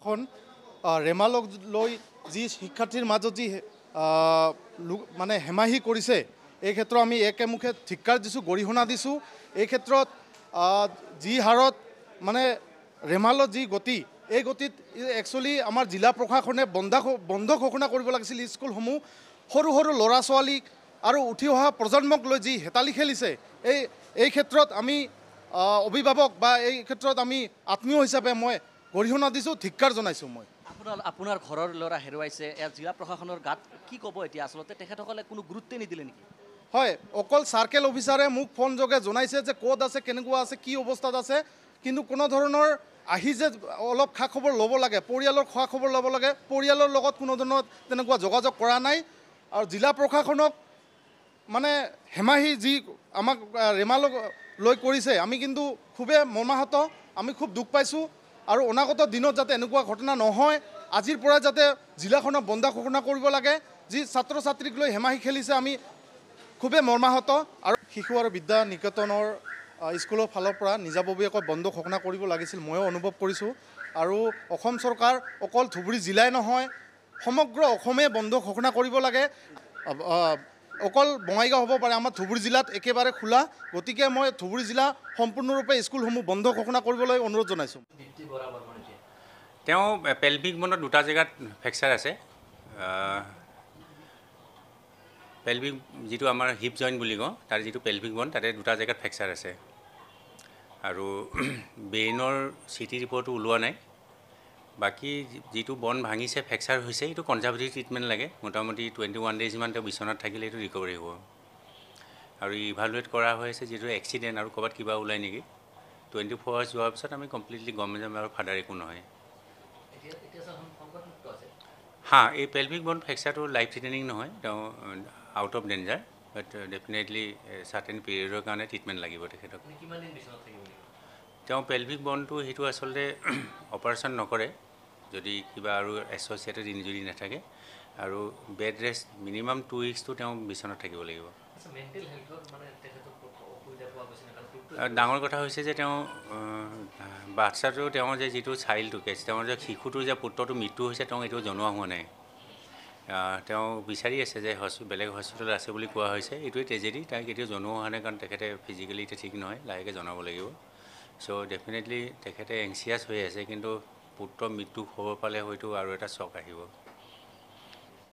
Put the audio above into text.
প্ৰশাসন ৰেমালক লৈ যি শিক্ষাৰ্থীৰ মাজত যি মানে হেমাহি কৰিছে এই ক্ষেত্ৰত আমি একেমুখে ধিক্কাৰ দিছোঁ, গৰিহণা দিছোঁ। এই ক্ষেত্ৰত যি হাৰত মানে ৰেমালৰ যি গতি, এই গতিত একচুৱেলি আমাৰ জিলা প্ৰশাসনে বন্ধ ঘোষণা কৰিব লাগিছিল স্কুলসমূহ। সৰু সৰু ল'ৰা ছোৱালীক আৰু উঠি অহা প্ৰজন্মক লৈ যি হেতালি খেলিছে, এই ক্ষেত্ৰত আমি অভিভাৱক বা এই ক্ষেত্ৰত আমি আত্মীয় হিচাপে মই গৰিহণা দিছোঁ, ধিক্কাৰ জনাইছোঁ। মই আপোনাৰ ঘৰৰ ল'ৰা হেৰুৱাইছে, জিলা প্ৰশাসনৰ গাত কি ক'ব এতিয়া? আচলতে তেখেতসকলে কোনো গুৰুত্বই নিদিলে নেকি? হয়, অকল চাৰ্কেল অফিচাৰে মোক ফোন যোগে জনাইছে যে ক'ত আছে, কেনেকুৱা আছে, কি অৱস্থাত আছে, কিন্তু কোনো ধৰণৰ আহি যে অলপ খা খবৰ ল'ব লাগে, পৰিয়ালৰ খা খবৰ ল'ব লাগে, পৰিয়ালৰ লগত কোনো ধৰণৰ তেনেকুৱা যোগাযোগ কৰা নাই। আৰু জিলা প্ৰশাসনক মানে হেমাহি যি আমাক ৰেমালক লৈ কৰিছে, আমি কিন্তু খুবেই মৰ্মাহত, আমি খুব দুখ পাইছোঁ। আৰু অনাগত দিনত যাতে এনেকুৱা ঘটনা নহয়, আজিৰ পৰা যাতে জিলাখনক বন্ধ ঘোষণা কৰিব লাগে। যি ছাত্ৰ ছাত্ৰীক লৈ হেমাহি খেলিছে, আমি খুবেই মৰ্মাহত। আৰু শিশু আৰু বিদ্যা নিকেতনৰ স্কুলৰ ফালৰ পৰা নিজাববীয়াকৈ বন্ধ ঘোষণা কৰিব লাগিছিল, ময়ো অনুভৱ কৰিছোঁ। আৰু অসম চৰকাৰ অকল ধুবুৰী জিলাই নহয়, সমগ্ৰ অসমে বন্ধ ঘোষণা কৰিব লাগে। অকল বঙাইগাঁও হ'ব পাৰে, আমাৰ ধুবুৰী জিলাত একেবাৰে খোলা। গতিকে মই ধুবুৰী জিলা সম্পূৰ্ণৰূপে স্কুলসমূহ বন্ধ ঘোষণা কৰিবলৈ অনুৰোধ জনাইছোঁ। তেওঁ পেলভিক বনত দুটা জেগাত ফ্ৰেকচাৰ আছে। পেলভিক যিটো আমাৰ হিপ জইণ্ট বুলি কওঁ, তাৰ যিটো পেলভিক বন, তাতে দুটা জেগাত ফ্ৰেকচাৰ আছে। আৰু ব্ৰেইনৰ চিটি ৰিপৰ্টটো ওলোৱা নাই। বাকী যিটো বন ভাঙিছে, ফ্ৰেকচাৰ হৈছে, এইটো কনজাৰ্ভেটিভ ট্ৰিটমেণ্ট লাগে। মোটামুটি 21 ডেইজমান তেওঁ বিচনাত থাকিলে এইটো ৰিকভাৰী হ'ব। আৰু ইভালুৱেট কৰা হৈ আছে যিটো এক্সিডেণ্ট আৰু ক'ৰবাত কিবা ওলাই নেকি। 24 আৱাৰ্ছ যোৱাৰ পিছত আমি কমপ্লিটলি গম যাম আৰু ফাদাৰ একো নহয়। এই পেলভিক বন ফ্ৰেকচাৰটো লাইফ থ্ৰেটেনিং নহয়, তেওঁ out of danger, but definitely certain পিৰিয়ডৰ কাৰণে ট্ৰিটমেণ্ট লাগিব তেখেতক। তেওঁ পেলভিক বনটো সেইটো আচলতে অপাৰেশ্যন নকৰে যদি কিবা আৰু এছ'চিয়েটেড ইনজুৰি নাথাকে। আৰু বেড ৰেষ্ট মিনিমাম 2 উইকছটো তেওঁ বিচনাত থাকিব লাগিব। ডাঙৰ কথা হৈছে যে তেওঁ বাচ্ছাটো, তেওঁৰ যে যিটো চাইল্ডটো কেছ, তেওঁৰ যে শিশুটোৰ যে পুত্ৰটো মৃত্যু হৈছে, তেওঁ এইটো জনোৱা হোৱা নাই। তেওঁ বিচাৰি আছে যে বেলেগ হস্পিটেল আছে বুলি কোৱা হৈছে। এইটোৱে ট্ৰেজেডি, তাক এতিয়াও জনোৱা হোৱা নাই, কাৰণ তেখেতে ফিজিকেলি এতিয়া ঠিক নহয়, লাহেকৈ জনাব লাগিব। চ' ডেফিনেটলি তেখেতে এংচিয়াছ হৈ আছে, কিন্তু পুত্ৰ মৃত্যু হ'ব পালে হয়তো আৰু এটা শ্বক আহিব।